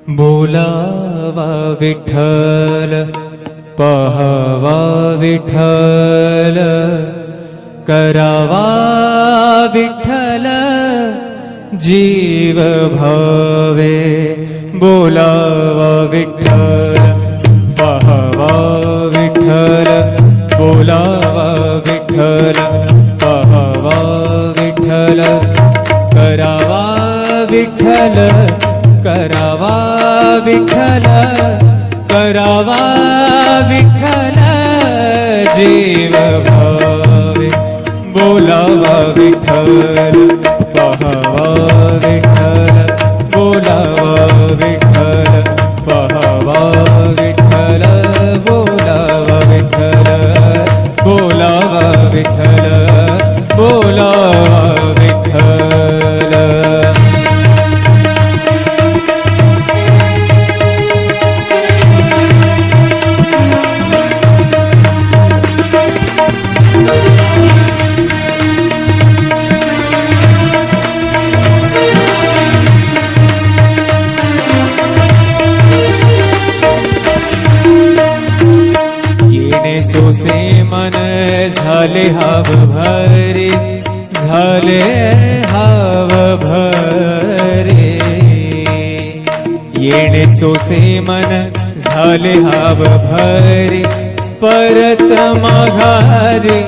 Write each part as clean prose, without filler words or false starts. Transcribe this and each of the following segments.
बोलावा विठ्ठल पहावा विठ्ठल करावा विठ्ठल जीव भावे बोलावा विठ्ठल पहावा विठ्ठल बोलावा विठ्ठल पहावा विठ्ठल करावा विठ्ठल करावा विठ्ठल करावा विठ्ठल जीव भावे बोलावा विठ्ठल पहावा विठ्ठल बोलावा विठ्ठल पहावा विठ्ठल बोलावा विठ्ठल बोलावा विठ्ठल बोलावा विठ्ठल। सोसे मन झाले हाव भरे झाले हाव भरे येणे सोसे मन झाले हाव भरे परत माघारे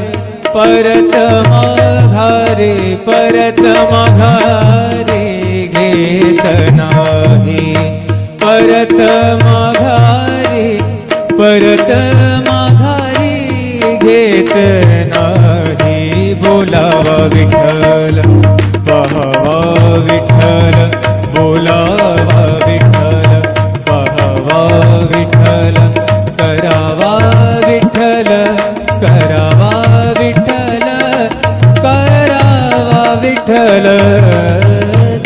परत माघारे परत माघारे घेत नाही परत माघारे परत माघारी घेत नाही बोलावा विठ्ठल पहावा विठ्ठल बोलावा विठ्ठल पहावा विठ्ठल करावा विठ्ठल करावा विठ्ठल करावा विठ्ठल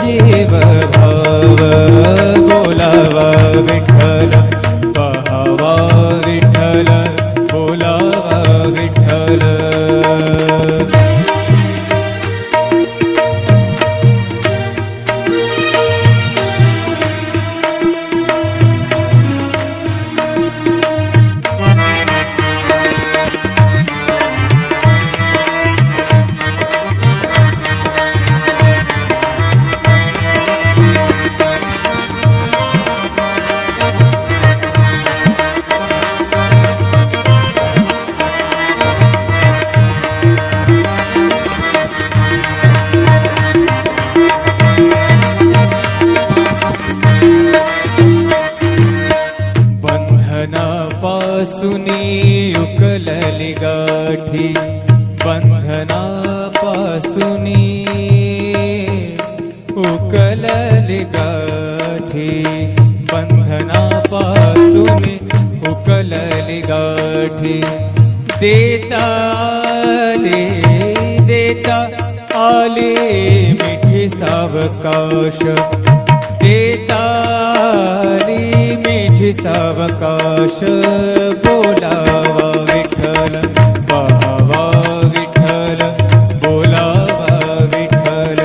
जीव भाव बोलावा विठ्ठल पहावा विठ्ठल बोलावा विठ्ठल। बंधनापासूनी उकलली गाठी बंधनापासूनी उकलली गाठी बंधनापासूनी उकलली गाठी देता आले मिठी सावकाश देता मिठी सावकाश बोलावा विठ्ठल पहावा विठ्ठल बोलावा विठ्ठल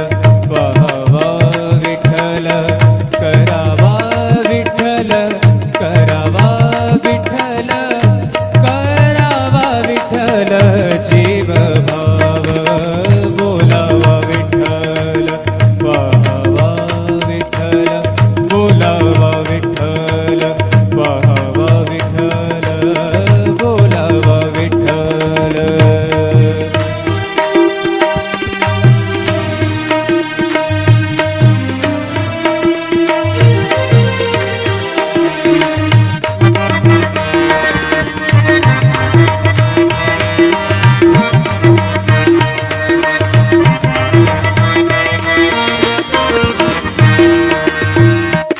पहावा विठ्ठल करावा विठ्ठल करावा विठ्ठल करावा विठ्ठल जीव भाव बोलावा विठ्ठल पहावा विठ्ठल बोलावा विठ्ठल पहावा विठ्ठल बोलावा विठ्ठल।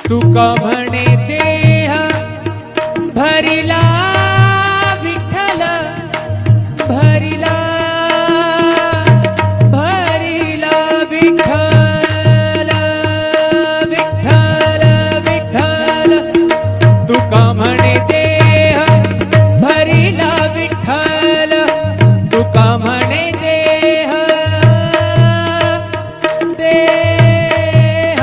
तुका म्हणे देह भरिला विठ्ठल भरिला भरिला विठ्ठल विठ्ठल विठ्ठल तुका म्हणे देह भरिला विठ्ठल तुका म्हणे देह देह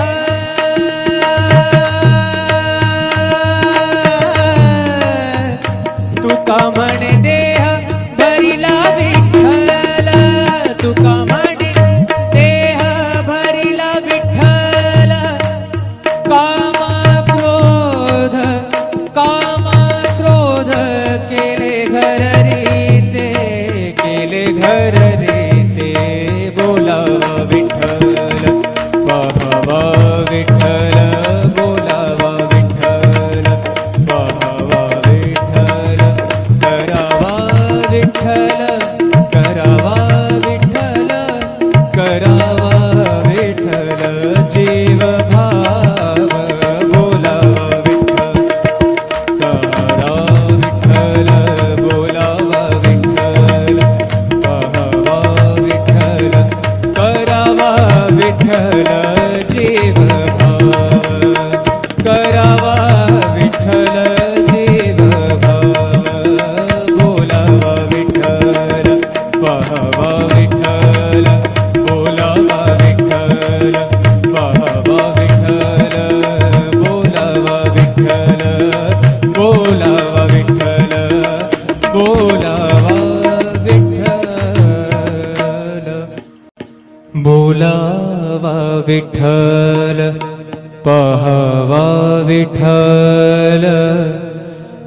पहावा विठ्ठल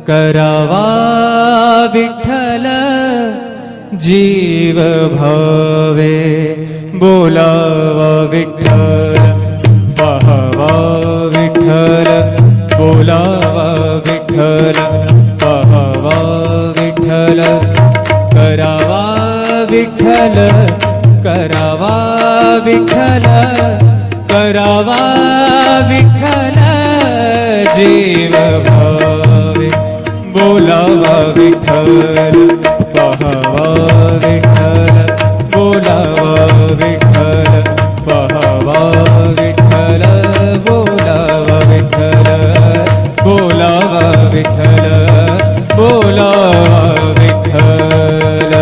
करावा विठ्ठल जीव भावे बोलावा विठ्ठल पहावा विठ्ठल बोलावा विठ्ठल पहावा विठ्ठल करावा विठ्ठल करावा विठ्ठल करावा विठ्ठल जीव भावे बोलावा विठ्ठल पहावा विठ्ठल बोलावा विठ्ठल पहावा विठ्ठल बोलावा विठ्ठल बोलावा विठ्ठल बोलावा विठ्ठल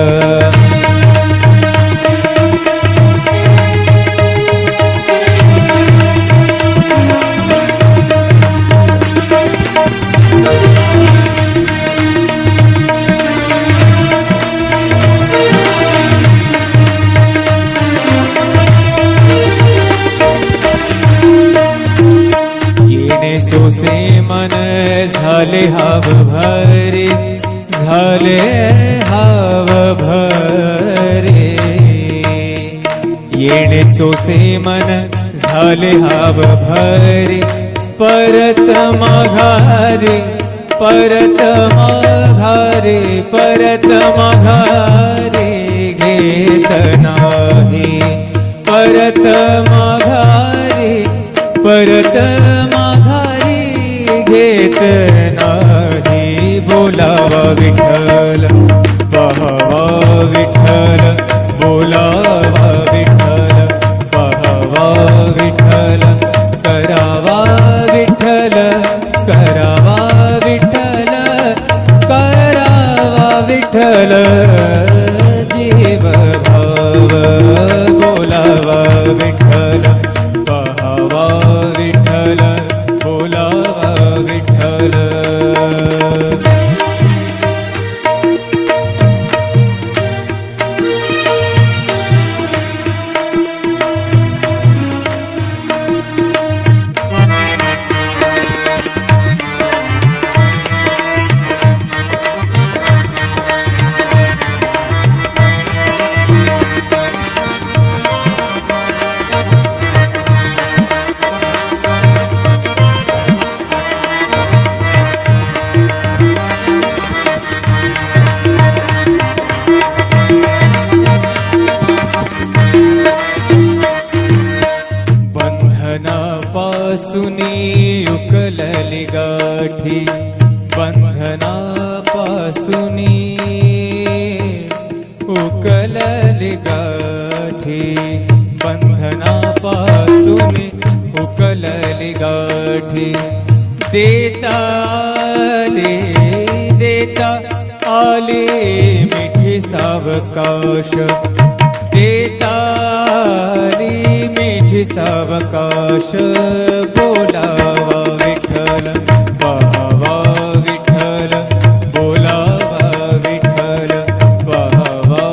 सोसे मन झाले हाव भरे झाले हाव भरे येणे सोसे मन झाले हाव भरे परत माघारे परत माघारे परत माघारे घेत नाही परत माघारे परत माघारी घेत नाही बोलावा विठ्ठल पहावा विठ्ठल बोलावा विठ्ठल पहावा विठ्ठल करावा विठ्ठल करावा विठ्ठल करावा विठ्ठल जीव भाव बोलावा विठ्ठल पहावा विठ्ठल बोलावा विठ्ठल बंधनापासुनी उकलली गाठी बंधनापासुनी उकलली गाठी बंधनापासुनी उकलली गाठी देता आले मिठी सावकाश देता आली मिठी सावकाश बोलावा विठ्ठल पहावा विठ्ठल बोलावा विठ्ठल पहावा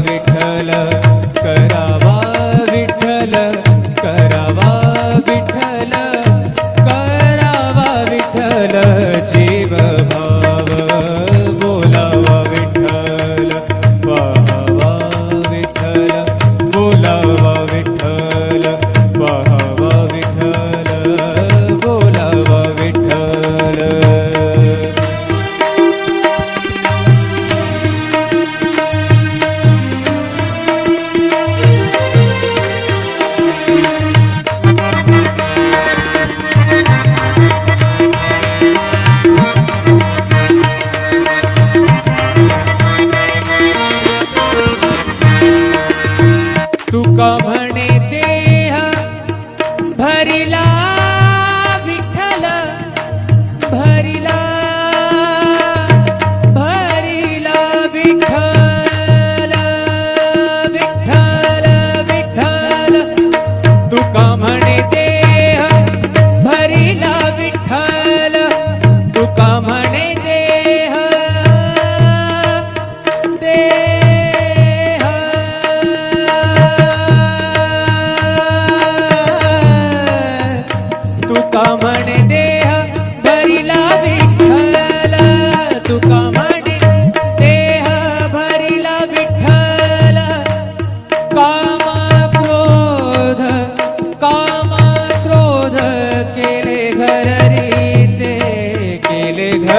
विठ्ठल करावा विठ्ठल करावा विठ्ठल करावा विठ्ठल जीव भाव बोलावा विठ्ठल पहावा विठ्ठल बोलावा विठ्ठल पहावा विठ्ठल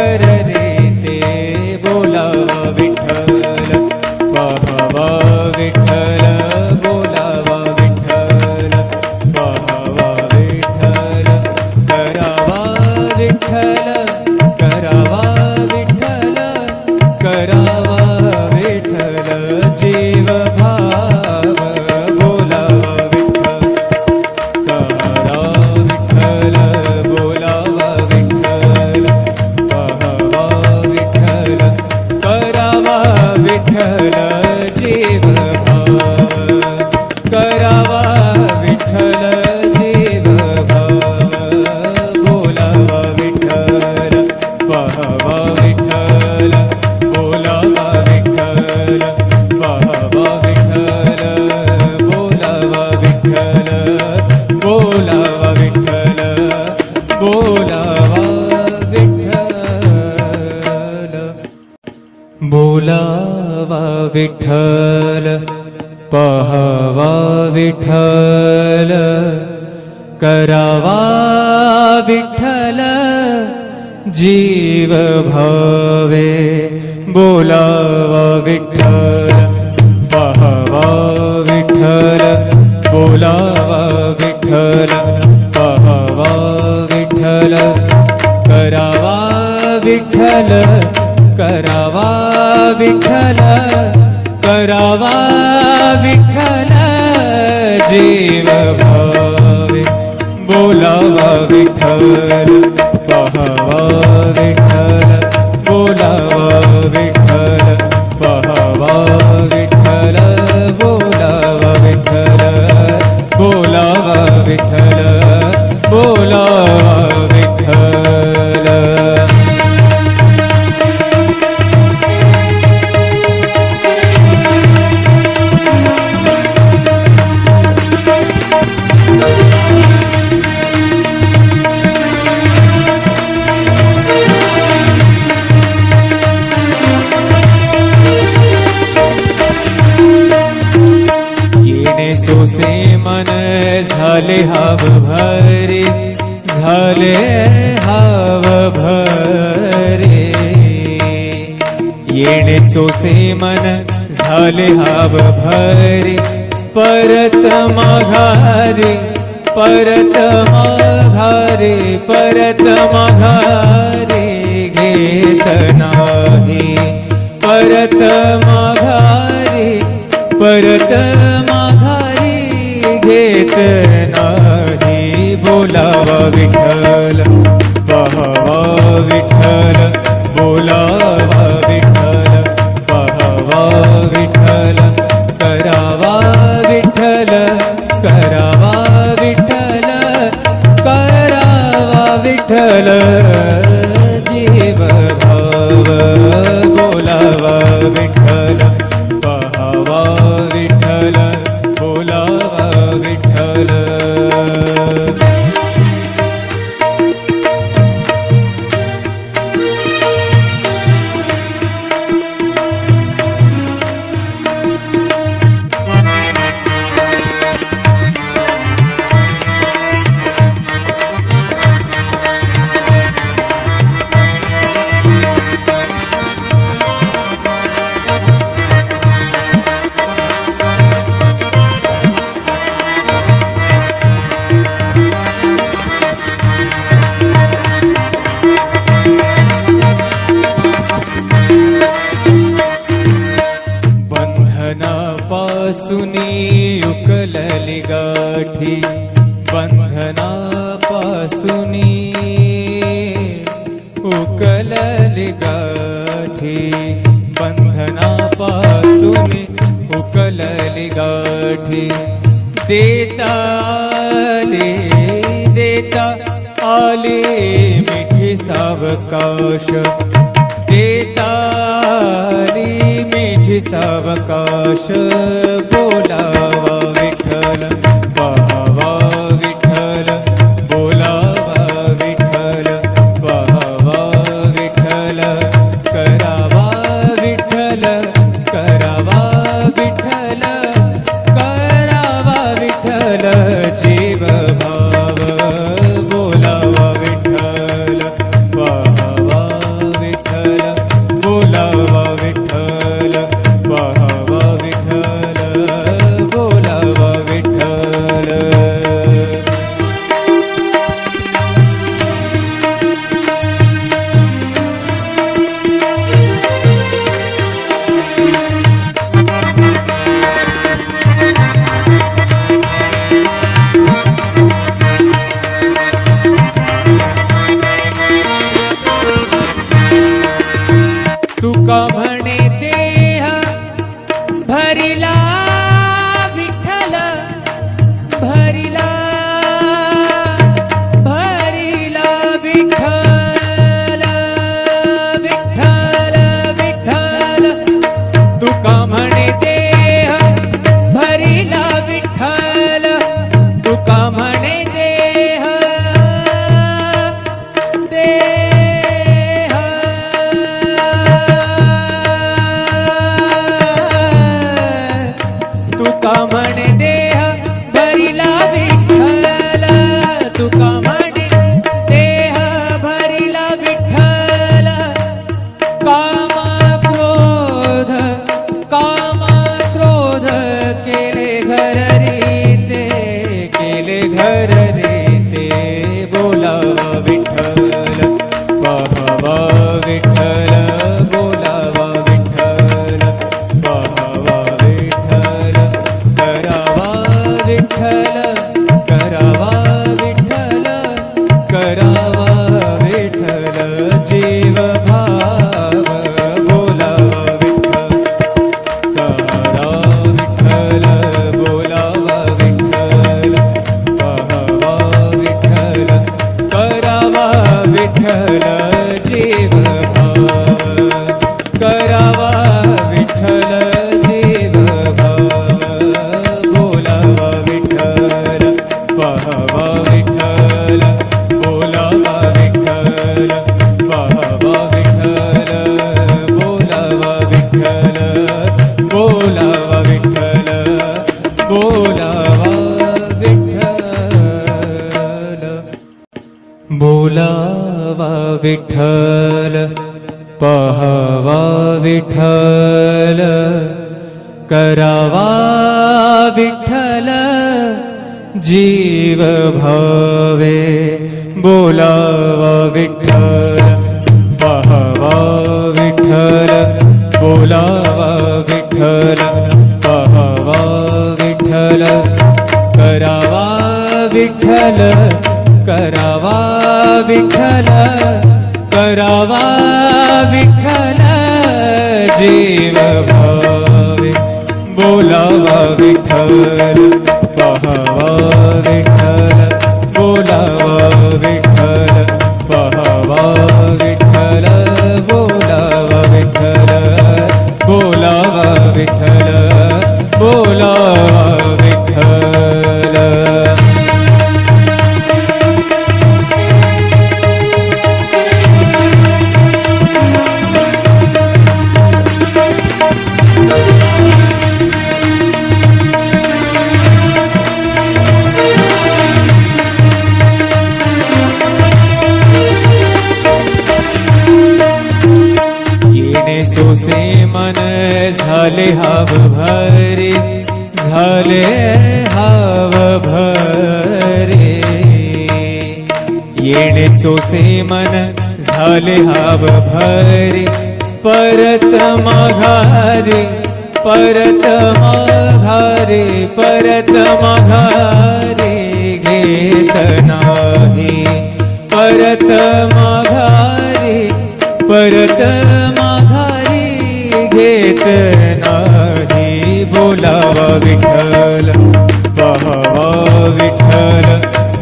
कर रे ते बोलावा विठ्ठल पाहावा विठ्ठल बोलावा विठ्ठल पाहावा विठ्ठल करावा विठ्ठल करावा विठ्ठल करावा विठ्ठल जीव भाव बोलावा विठ्ठल करा विठ्ठल बोलावा विठ्ठल पाहावा विठ्ठल करावा विठ्ठल जीव भाव करावा विठ्ठल जीव भाव बोलावा विठ्ठल पाहावा विठ्ठल बोलावा विठ्ठल पाहावा विठ्ठल बोलावा विठ्ठल बोलावा विठ्ठल बोलावा विठ्ठल बोलावा विठ्ठल पाहावा विठ्ठल करावा विठ्ठल जीव भावे बोलावा विठ्ठल पाहावा विठ्ठल बोलावा विठ्ठल पाहावा विठ्ठल करावा विठ्ठल करावा विठ्ठल करावा विठ्ठल जीव भावे बोलावा विठ्ठल पाहावा विठ्ठल बोलावा विठ्ठल पाहावा विठ्ठल बोलावा विठ्ठल बोलावा विठ्ठल बोलावा विठ्ठल सोसे मन झाले हाव भरे झाले हाव भरे येणे सोसे मन झाले हाव भरे परत माघारे परत माघारे परत माघारे घेत नाही परत माघारे परत माघारी घेत नाही बोलावा विठ्ठल पाहावा विठ्ठल बोलावा विठ्ठल पाहावा विठ्ठल करावा विठ्ठल करावा विठ्ठल करावा विठ्ठल जीव भाव बोलावा विठ्ठल पाहावा विठ्ठल बोलावा विठ्ठल बंधनापासुनी उकलली गाठी बंधनापासुनी उकलली गाठी बंधनापासुनी उकलली गाठी देता आले मिठी सावकाश देता आली मिठी सावकाश बोलावा विठ्ठल पाहावा विठ्ठल बोलावा विठ्ठल पाहावा विठ्ठल करावा विठ्ठल करावा विठ्ठल करावा विठ्ठल जीव भाव बोलावा विठ्ठल पाहावा तुका म्हणे देह भरिला विठ्ठल भरिला भरिला विठ्ठल विठ्ठल विठ्ठल तुका म्हणे देह भरिला विठ्ठल तुका म्हणे देह देह तुका म्हणे देह भरिला विठ्ठल तुका म्हणे देह भरिला विठ्ठल काम क्रोध केले घर रीते केले घर रीते बोलावा विठ्ठल पाहावा विठ्ठल बोलावा विठ्ठल पाहावा विठ्ठल करावा विठ्ठल करावा विठ्ठल करावा विठ्ठल जीव भाव बोलावा विठ्ठल करा विठ्ठल बोलावा विठ्ठल पाहावा विठ्ठल करावा विठ्ठल जीव भाव करावा विठ्ठल जीव भाव बोलावा विठ्ठल पाहावा विठ्ठल बोलावा विठ्ठल पाहावा विठ्ठल बोलावा विठ्ठल बोलावा विठ्ठल बोलावा विठ्ठल बोलावा विठ्ठल पाहावा विठ्ठल करावा विठ्ठल जीव भावे बोलावा विठ्ठल पाहावा विठ्ठल बोलावा विठ्ठल पाहावा विठ्ठल करावा विठ्ठल करावा विठ्ठल करावा विठ्ठल जीव भावे बोलावा विठ्ठल पाहावा विठ्ठल बोलावा विठ्ठल पाहावा विठ्ठल बोलावा विठ्ठल बोलावा विठ्ठल बोलावा विठ्ठल सोसे मन झाले हाव भरे झाले हाव भरे येणे सोसे मन झाले हाव भरे परत माघारे परत माघारे परत माघारे घेत नाही परत माघारे परत माघारी घेत नाही बोलावा विठ्ठल पाहावा विठ्ठल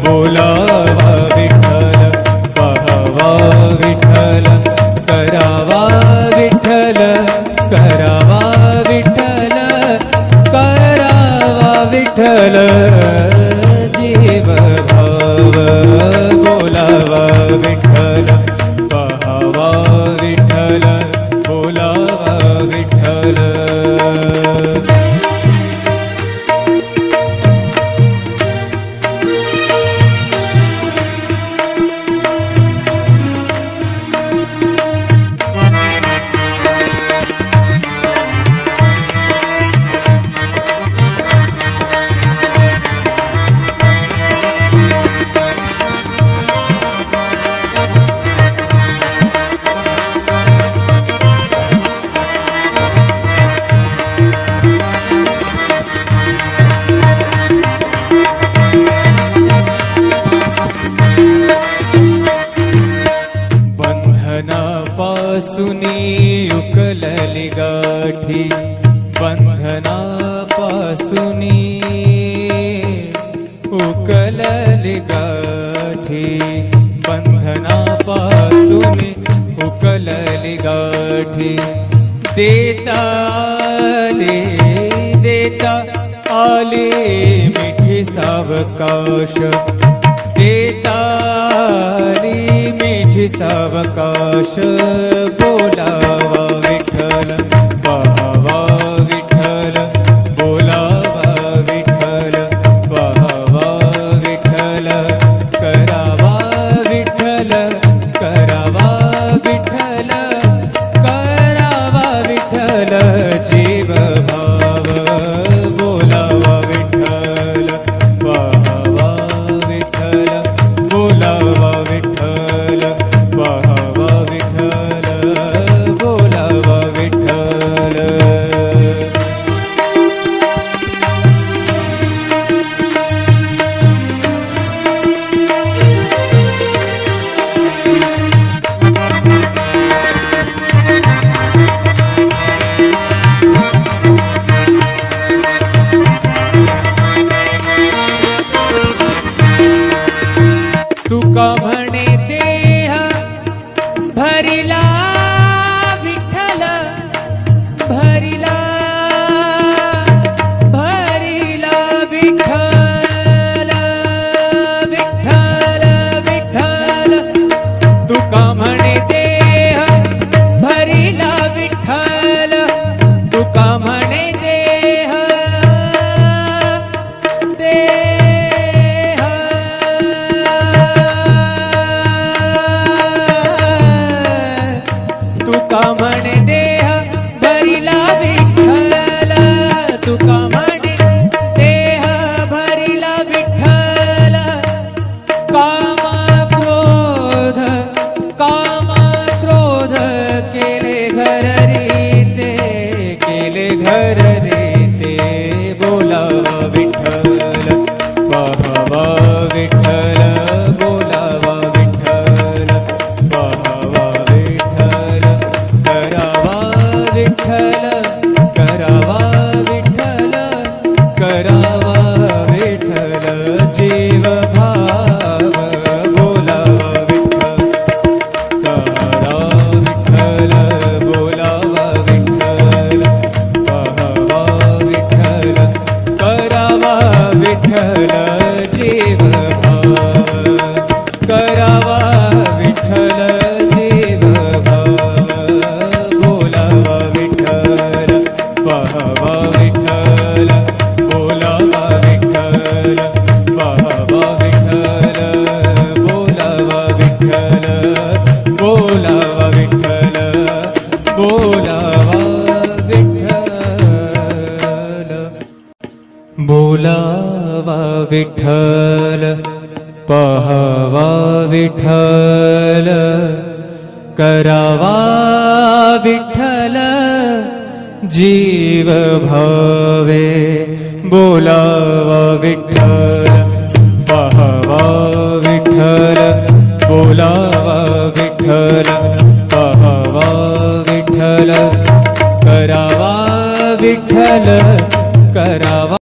बोलावा विठ्ठल पाहावा विठ्ठल करावा विठ्ठल करावा विठ्ठल करावा विठ्ठल जीव भाव बोलावा विठ्ठल पाहावा विठ्ठल बोलावा विठ्ठल बंधनापासून युक्त गाठी बंधनापासूनी उकलली गाठी बंधनापासूनी उकलली गाठी देता आली मिठी सावकाश देता आली मिठी सावकाश बोलावा विठ्ठल पाहावा विठ्ठल बोलावा विठ्ठल पाहावा विठ्ठल करावा विठ्ठल करावा विठ्ठल करावा विठ्ठल जीव भाव बोलावा विठ्ठल पाहावा विठ्ठल बोलावा विठ्ठल पाहावा विठ्ठल बोलावा विठ्ठल तुका म्हणे देह भरिला विठ्ठल भरिला भरिला विठ्ठल विठ्ठल विठ्ठल तुका म्हणे देह भरिला विठ्ठल तुका म्हणे देह तुका म्हणे देह भरिला विठ्ठल तुका म्हणे देह भरिला विठ्ठल काम क्रोध केले घर रीते केले घर रीते बोलावा विठ्ठल पाहावा विठ्ठल बोलावा विठ्ठल पाहावा विठ्ठल करावा विठ्ठल करावा विठ्ठल करावा विठ्ठल जीव भाव बोलावा विठ्ठल करा विठ्ठल बोलावा विठ्ठल पाहावा विठ्ठल करावा विठ्ठल जीव भाव करावा विठ्ठल जीव भाव बोलावा विठ्ठल पाहावा विठ्ठल बोलावा विठ्ठल पाहावा विठ्ठल बोलावा विठ्ठल बोलावा विठ्ठल बोलावा विठ्ठल बोलावा विठ्ठल पाहावा विठ्ठल करावा विठ्ठल जीव भावे बोलावा विठ्ठल पाहावा विठ्ठल बोलावा विठ्ठल पाहावा विठ्ठल करावा विठ्ठल करावा